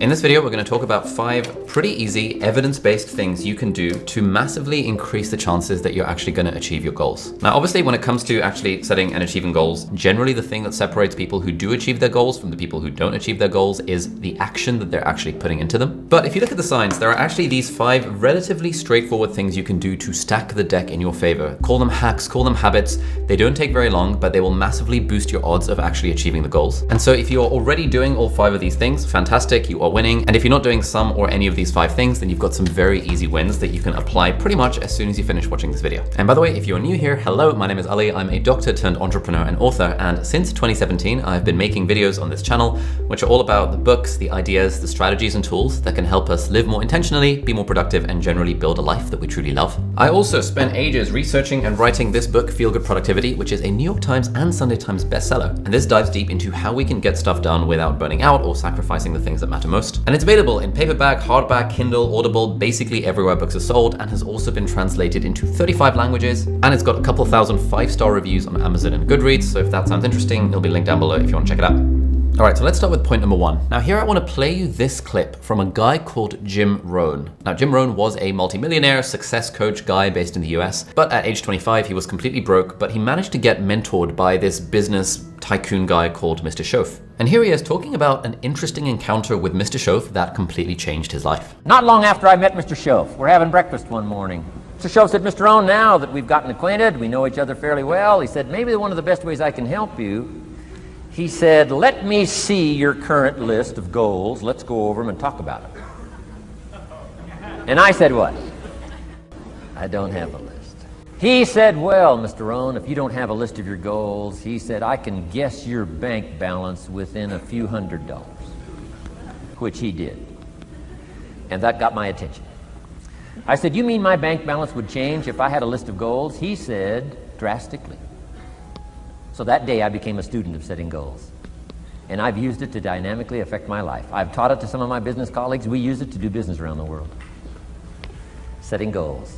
In this video, we're going to talk about 5 pretty easy evidence-based things you can do to massively increase the chances that you're actually going to achieve your goals. Now, obviously, when it comes to actually setting and achieving goals, generally the thing that separates people who do achieve their goals from the people who don't achieve their goals is the action that they're actually putting into them. But if you look at the science, there are actually these 5 relatively straightforward things you can do to stack the deck in your favor. Call them hacks, call them habits. They don't take very long, but they will massively boost your odds of actually achieving the goals. And so if you're already doing all 5 of these things, fantastic, you are winning. And if you're not doing some or any of these 5 things, then you've got some very easy wins that you can apply pretty much as soon as you finish watching this video. And by the way, if you're new here, hello, my name is Ali. I'm a doctor turned entrepreneur and author. And since 2017, I've been making videos on this channel, which are all about the books, the ideas, the strategies and tools that can help us live more intentionally, be more productive, and generally build a life that we truly love. I also spent ages researching and writing this book, Feel Good Productivity, which is a New York Times and Sunday Times bestseller. And this dives deep into how we can get stuff done without burning out or sacrificing the things that matter most. And it's available in paperback, hardback, Kindle, Audible, basically everywhere books are sold, and has also been translated into 35 languages. And it's got a couple thousand 5-star reviews on Amazon and Goodreads. So if that sounds interesting, it'll be linked down below if you want to check it out. All right, so let's start with point number 1. Now here I want to play you this clip from a guy called Jim Rohn. Now Jim Rohn was a multimillionaire success coach guy based in the US, but at age 25 he was completely broke, but he managed to get mentored by this business tycoon guy called Mr. Shoaff. And here he is talking about an interesting encounter with Mr. Shoaff that completely changed his life. Not long after I met Mr. Shoaff, we're having breakfast one morning. Mr. Shoaff said, "Mr. Rohn, now that we've gotten acquainted, we know each other fairly well," he said, "maybe one of the best ways I can help you," he said, "let me see your current list of goals. Let's go over them and talk about it." And I said, "What? I don't have a list." He said, "Well, Mr. Rohn, if you don't have a list of your goals," he said, "I can guess your bank balance within a few $100s, which he did. And that got my attention. I said, "You mean my bank balance would change if I had a list of goals?" He said, "Drastically." So that day I became a student of setting goals. And I've used it to dynamically affect my life. I've taught it to some of my business colleagues. We use it to do business around the world. Setting goals.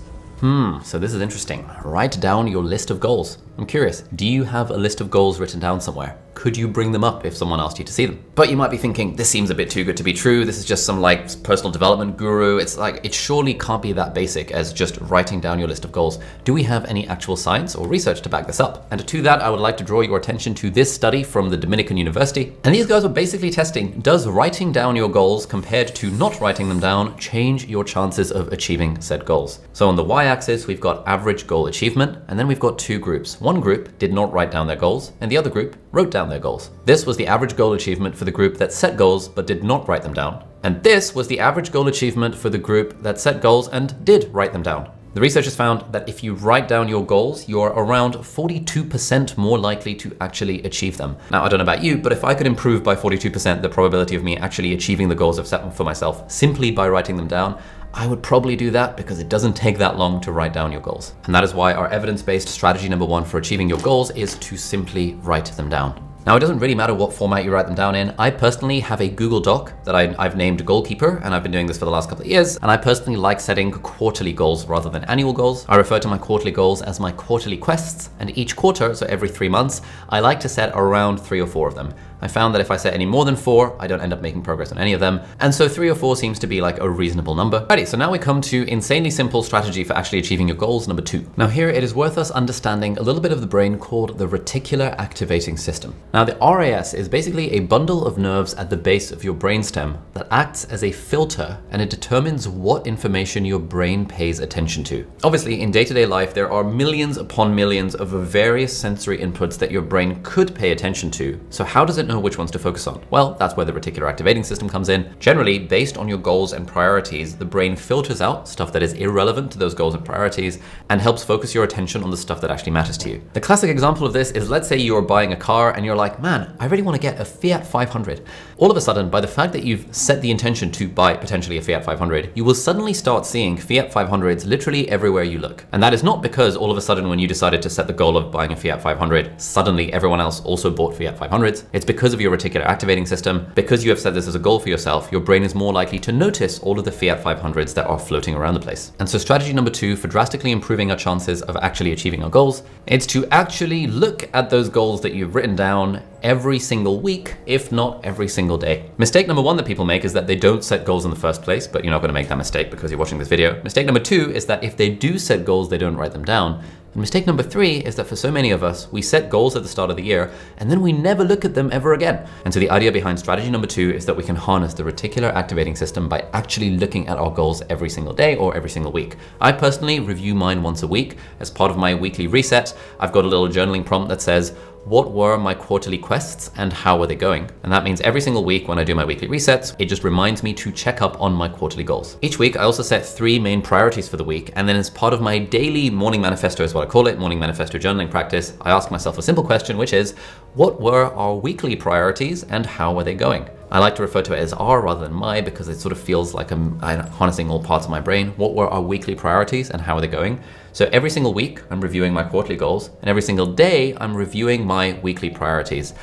So this is interesting. Write down your list of goals. I'm curious, do you have a list of goals written down somewhere? Could you bring them up if someone asked you to see them? But you might be thinking, this seems a bit too good to be true. This is just some like personal development guru. It's like, it surely can't be that basic as just writing down your list of goals. Do we have any actual science or research to back this up? And to that, I would like to draw your attention to this study from the Dominican University. And these guys were basically testing, does writing down your goals compared to not writing them down change your chances of achieving said goals? So on the y-axis, we've got average goal achievement, and then we've got 2 groups. One group did not write down their goals, and the other group wrote down their goals. This was the average goal achievement for the group that set goals but did not write them down. And this was the average goal achievement for the group that set goals and did write them down. The researchers found that if you write down your goals, you're around 42% more likely to actually achieve them. Now, I don't know about you, but if I could improve by 42% the probability of me actually achieving the goals I've set for myself simply by writing them down, I would probably do that because it doesn't take that long to write down your goals. And that is why our evidence-based strategy number 1 for achieving your goals is to simply write them down. Now, it doesn't really matter what format you write them down in. I personally have a Google Doc that I've named Goalkeeper, and I've been doing this for the last couple of years. And I personally like setting quarterly goals rather than annual goals. I refer to my quarterly goals as my quarterly quests, and each quarter, so every 3 months, I like to set around 3 or 4 of them. I found that if I set any more than 4, I don't end up making progress on any of them. And so 3 or 4 seems to be like a reasonable number. Alrighty, so now we come to insanely simple strategy for actually achieving your goals, number 2. Now here it is worth us understanding a little bit of the brain called the reticular activating system. Now the RAS is basically a bundle of nerves at the base of your brainstem that acts as a filter, and it determines what information your brain pays attention to. Obviously, in day-to-day life, there are millions upon millions of various sensory inputs that your brain could pay attention to. So how does it know which ones to focus on? Well, that's where the reticular activating system comes in. Generally, based on your goals and priorities, the brain filters out stuff that is irrelevant to those goals and priorities and helps focus your attention on the stuff that actually matters to you. The classic example of this is, let's say you're buying a car and you're like, man, I really want to get a Fiat 500. All of a sudden, by the fact that you've set the intention to buy potentially a Fiat 500, you will suddenly start seeing Fiat 500s literally everywhere you look. And that is not because all of a sudden when you decided to set the goal of buying a Fiat 500, suddenly everyone else also bought Fiat 500s. It's because because of your reticular activating system, because you have set this as a goal for yourself, your brain is more likely to notice all of the Fiat 500s that are floating around the place. And so strategy number 2 for drastically improving our chances of actually achieving our goals, it's to actually look at those goals that you've written down every single week, if not every single day. Mistake number 1 that people make is that they don't set goals in the first place, but you're not going to make that mistake because you're watching this video. Mistake number 2 is that if they do set goals, they don't write them down. And mistake number 3 is that for so many of us, we set goals at the start of the year and then we never look at them ever again. And so the idea behind strategy number 2 is that we can harness the reticular activating system by actually looking at our goals every single day or every single week. I personally review mine once a week as part of my weekly reset. I've got a little journaling prompt that says, what were my quarterly quests and how are they going? And that means every single week when I do my weekly resets, it just reminds me to check up on my quarterly goals. Each week, I also set 3 main priorities for the week. And then as part of my daily morning manifesto is what I call it, morning manifesto journaling practice, I ask myself a simple question, which is, what were our weekly priorities and how are they going? I like to refer to it as R rather than my because it sort of feels like I'm harnessing all parts of my brain. What were our weekly priorities and how are they going? So every single week, I'm reviewing my quarterly goals, and every single day, I'm reviewing my weekly priorities.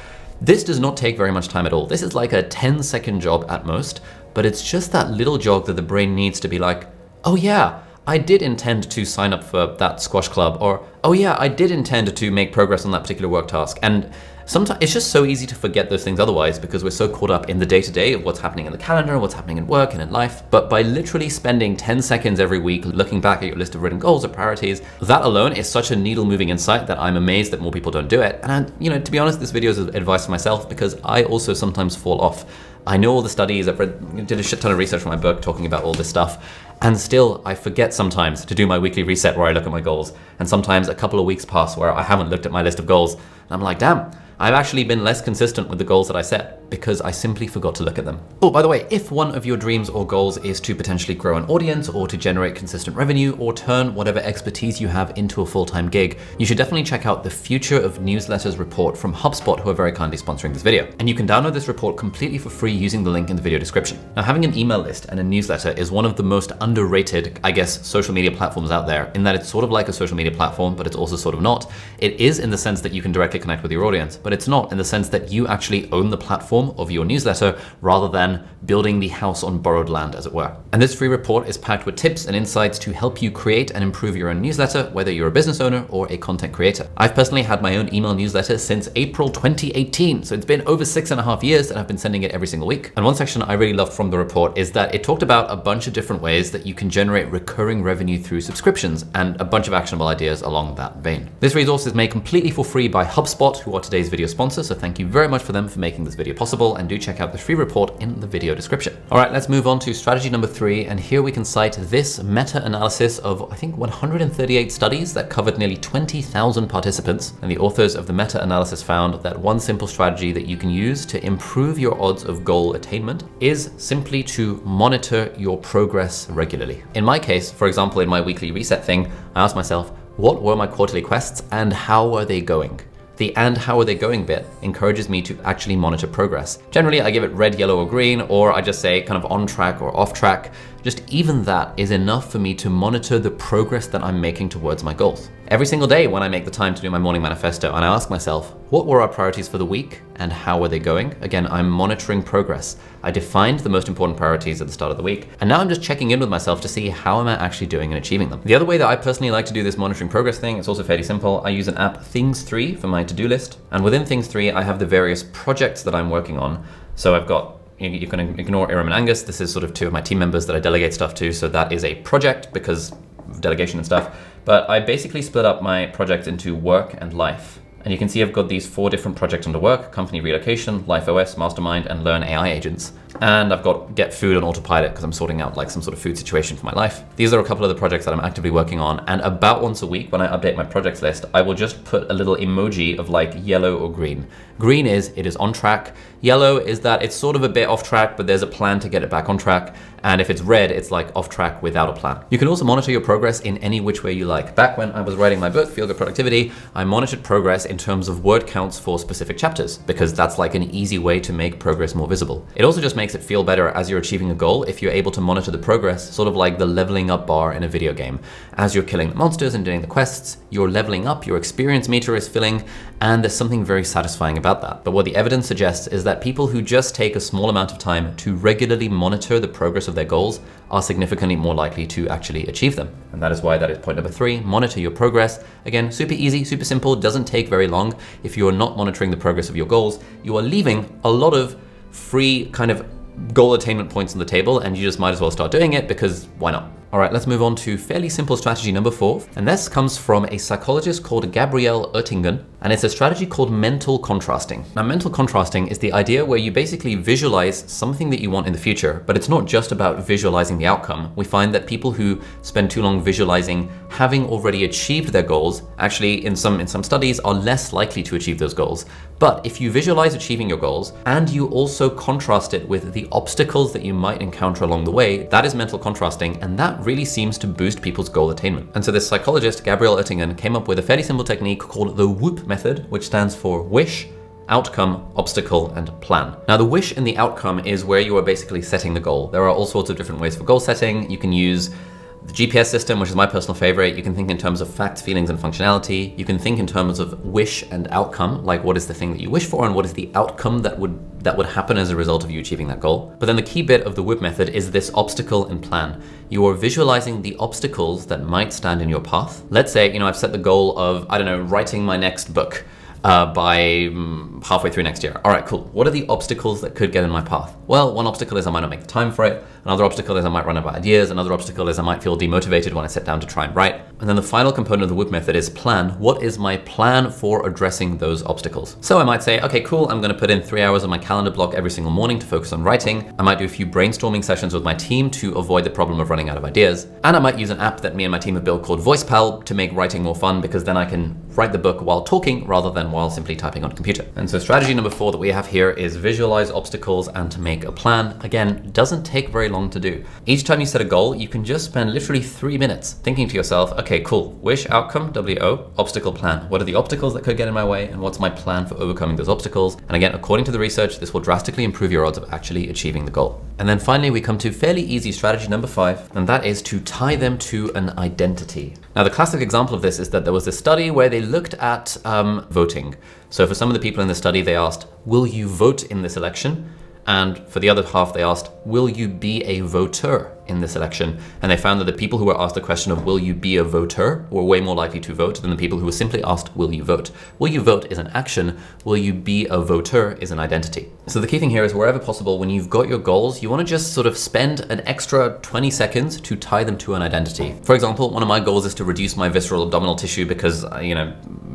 This does not take very much time at all. This is like a 10-second job at most, but it's just that little jog that the brain needs to be like, oh yeah, I did intend to sign up for that squash club, or oh yeah, I did intend to make progress on that particular work task. And sometimes it's just so easy to forget those things otherwise because we're so caught up in the day-to-day of what's happening in the calendar, what's happening in work and in life. But by literally spending 10 seconds every week looking back at your list of written goals or priorities, that alone is such a needle-moving insight that I'm amazed that more people don't do it. And to be honest, this video is advice for myself because I also sometimes fall off. I know all the studies, did a shit ton of research for my book talking about all this stuff, and still I forget sometimes to do my weekly reset where I look at my goals. And sometimes a couple of weeks pass where I haven't looked at my list of goals, and I'm like, damn, I've actually been less consistent with the goals that I set because I simply forgot to look at them. Oh, by the way, if one of your dreams or goals is to potentially grow an audience or to generate consistent revenue or turn whatever expertise you have into a full-time gig, you should definitely check out the Future of Newsletters report from HubSpot, who are very kindly sponsoring this video. And you can download this report completely for free using the link in the video description. Now, having an email list and a newsletter is one of the most underrated, I guess, social media platforms out there, in that it's sort of like a social media platform, but it's also sort of not. It is in the sense that you can directly connect with your audience, but it's not in the sense that you actually own the platform of your newsletter rather than building the house on borrowed land, as it were. And this free report is packed with tips and insights to help you create and improve your own newsletter, whether you're a business owner or a content creator. I've personally had my own email newsletter since April 2018, so it's been over 6.5 years that I've been sending it every single week. And one section I really loved from the report is that it talked about a bunch of different ways that you can generate recurring revenue through subscriptions and a bunch of actionable ideas along that vein. This resource is made completely for free by HubSpot, who are today's video sponsor, so thank you very much for them for making this video possible, and do check out the free report in the video description. All right, let's move on to strategy number 3, and here we can cite this meta-analysis of, I think, 138 studies that covered nearly 20,000 participants, and the authors of the meta-analysis found that one simple strategy that you can use to improve your odds of goal attainment is simply to monitor your progress regularly. In my case, for example, in my weekly reset thing, I asked myself, what were my quarterly quests and how are they going? The and how are they going bit encourages me to actually monitor progress. Generally, I give it red, yellow, or green, or I just say kind of on track or off track. Just even that is enough for me to monitor the progress that I'm making towards my goals. Every single day when I make the time to do my morning manifesto and I ask myself, what were our priorities for the week and how are they going? Again, I'm monitoring progress. I defined the most important priorities at the start of the week, and now I'm just checking in with myself to see how am I actually doing in achieving them. The other way that I personally like to do this monitoring progress thing, it's also fairly simple. I use an app, Things3, for my to-do list. And within Things3, I have the various projects that I'm working on. So I've got, you can ignore Iram and Angus. This is sort of 2 of my team members that I delegate stuff to. So that is a project because of delegation and stuff. But I basically split up my project into work and life. And you can see I've got these 4 different projects under work: company relocation, Life OS, Mastermind, and Learn AI agents. And I've got get food on autopilot because I'm sorting out like some sort of food situation for my life. These are a couple of the projects that I'm actively working on. And about once a week when I update my projects list, I will just put a little emoji of like yellow or green. Green is it is on track. Yellow is that it's sort of a bit off track, but there's a plan to get it back on track. And if it's red, it's like off track without a plan. You can also monitor your progress in any which way you like. Back when I was writing my book, Feel Good Productivity, I monitored progress in terms of word counts for specific chapters because that's like an easy way to make progress more visible. It also just makes makes it feel better as you're achieving a goal if you're able to monitor the progress, sort of like the leveling up bar in a video game. As you're killing the monsters and doing the quests, you're leveling up, your experience meter is filling, and there's something very satisfying about that. But what the evidence suggests is that people who just take a small amount of time to regularly monitor the progress of their goals are significantly more likely to actually achieve them. And that is why that is point number 3, monitor your progress. Again, super easy, super simple, doesn't take very long. If you're not monitoring the progress of your goals, you are leaving a lot of free kind of goal attainment points on the table, and you just might as well start doing it because why not? All right, let's move on to fairly simple strategy number 4. And this comes from a psychologist called Gabrielle Oettingen, and it's a strategy called mental contrasting. Now, mental contrasting is the idea where you basically visualize something that you want in the future, but it's not just about visualizing the outcome. We find that people who spend too long visualizing having already achieved their goals, actually in some studies are less likely to achieve those goals. But if you visualize achieving your goals and you also contrast it with the obstacles that you might encounter along the way, that is mental contrasting, and that really seems to boost people's goal attainment. And so this psychologist, Gabrielle Oettingen, came up with a fairly simple technique called the WHOOP method, which stands for wish, outcome, obstacle, and plan. Now, the wish and the outcome is where you are basically setting the goal. There are all sorts of different ways for goal setting. You can use the GPS system, which is my personal favorite. You can think in terms of facts, feelings, and functionality. You can think in terms of wish and outcome, like what is the thing that you wish for and what is the outcome that would happen as a result of you achieving that goal. But then the key bit of the WHOOP method is this obstacle and plan. You are visualizing the obstacles that might stand in your path. Let's say, I've set the goal of, writing my next book by halfway through next year. All right, cool. What are the obstacles that could get in my path? Well, one obstacle is I might not make the time for it. Another obstacle is I might run out of ideas. Another obstacle is I might feel demotivated when I sit down to try and write. And then the final component of the WHOOP method is plan. What is my plan for addressing those obstacles? So I might say, okay, cool. I'm going to put in 3 hours on my calendar block every single morning to focus on writing. I might do a few brainstorming sessions with my team to avoid the problem of running out of ideas. And I might use an app that me and my team have built called VoicePal to make writing more fun, because then I can write the book while talking rather than while simply typing on a computer. And so strategy number 4 that we have here is visualize obstacles and to make a plan. Again, doesn't take very long to do. Each time you set a goal, you can just spend literally 3 minutes thinking to yourself, okay, cool, wish, outcome, W-O, obstacle, plan. What are the obstacles that could get in my way, and what's my plan for overcoming those obstacles? And again, according to the research, this will drastically improve your odds of actually achieving the goal. And then finally, we come to fairly easy strategy number 5, and that is to tie them to an identity. Now, the classic example of this is that there was a study where they looked at voting. So for some of the people in the study, they asked, will you vote in this election? And for the other half, they asked, will you be a voter in this election? And they found that the people who were asked the question of will you be a voter were way more likely to vote than the people who were simply asked, will you vote? Will you vote is an action. Will you be a voter is an identity. So the key thing here is wherever possible, when you've got your goals, you want to just sort of spend an extra 20 seconds to tie them to an identity. For example, one of my goals is to reduce my visceral abdominal tissue because,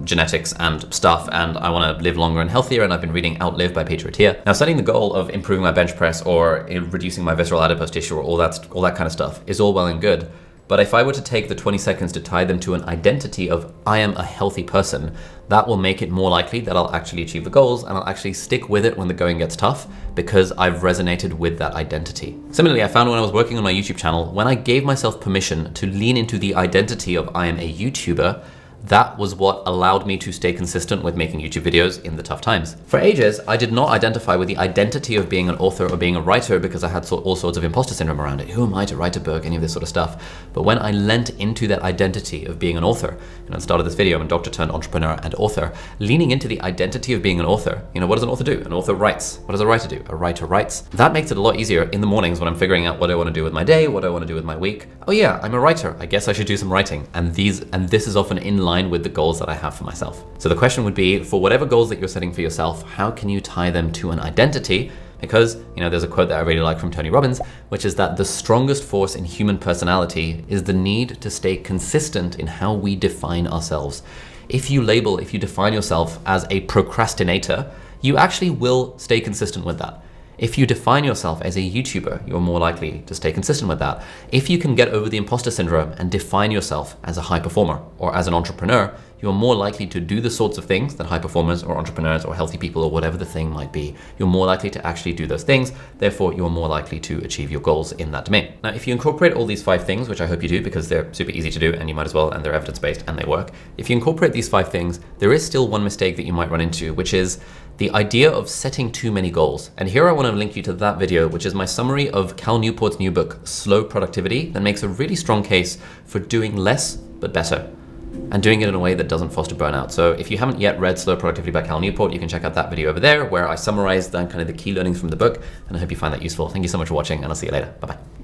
genetics and stuff, and I want to live longer and healthier, and I've been reading Outlive by Peter Attia. Now, setting the goal of improving my bench press or reducing my visceral adipose tissue or all that kind of stuff is all well and good. But if I were to take the 20 seconds to tie them to an identity of I am a healthy person, that will make it more likely that I'll actually achieve the goals, and I'll actually stick with it when the going gets tough because I've resonated with that identity. Similarly, I found when I was working on my YouTube channel, when I gave myself permission to lean into the identity of I am a YouTuber, that was what allowed me to stay consistent with making YouTube videos in the tough times. For ages, I did not identify with the identity of being an author or being a writer because I had all sorts of imposter syndrome around it. Who am I to write a book, any of this sort of stuff? But when I lent into that identity of being an author, at the start of this video, I'm a doctor turned entrepreneur and author, leaning into the identity of being an author. What does an author do? An author writes. What does a writer do? A writer writes. That makes it a lot easier in the mornings when I'm figuring out what I want to do with my day, what I want to do with my week. Oh yeah, I'm a writer. I guess I should do some writing. And this is often in line with the goals that I have for myself. So the question would be, for whatever goals that you're setting for yourself, how can you tie them to an identity? Because, there's a quote that I really like from Tony Robbins, which is that the strongest force in human personality is the need to stay consistent in how we define ourselves. If you define yourself as a procrastinator, you actually will stay consistent with that. If you define yourself as a YouTuber, you're more likely to stay consistent with that. If you can get over the imposter syndrome and define yourself as a high performer or as an entrepreneur, you're more likely to do the sorts of things that high performers or entrepreneurs or healthy people or whatever the thing might be. You're more likely to actually do those things. Therefore, you're more likely to achieve your goals in that domain. Now, if you incorporate all these 5 things, which I hope you do because they're super easy to do and you might as well, and they're evidence-based and they work. If you incorporate these 5 things, there is still one mistake that you might run into, which is the idea of setting too many goals. And here I want to link you to that video, which is my summary of Cal Newport's new book, Slow Productivity, that makes a really strong case for doing less but better, and doing it in a way that doesn't foster burnout. So if you haven't yet read Slow Productivity by Cal Newport, you can check out that video over there where I summarize the key learnings from the book, and I hope you find that useful. Thank you so much for watching, and I'll see you later. Bye-bye.